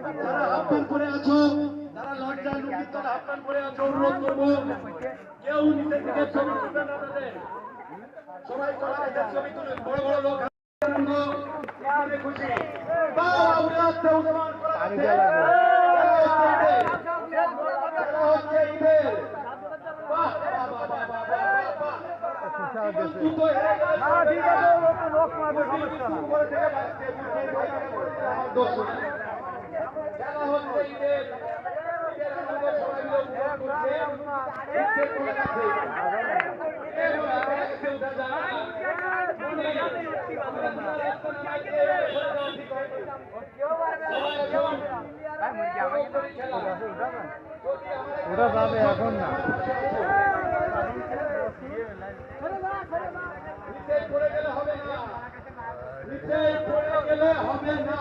যারা half pant পরে আছো, যারা লজ্জা লুকিত হাফ প্যান্ট পরে আছো, অনুরোধ করবো কেউ নিচে থেকে ছবি তুলবে না তাদের। সবাই চলে গেছে, ছবি তুলুন। বড় বড় লোক খুশি উড়ে আসছে, উসমান করা হচ্ছে ঈদের। বাহ বাহ বাহ বাহ বাহ ওটা যাবে এখন না। নিচে পড়ে গেলে হবে না, নিচে পড়ে গেলে হবে না।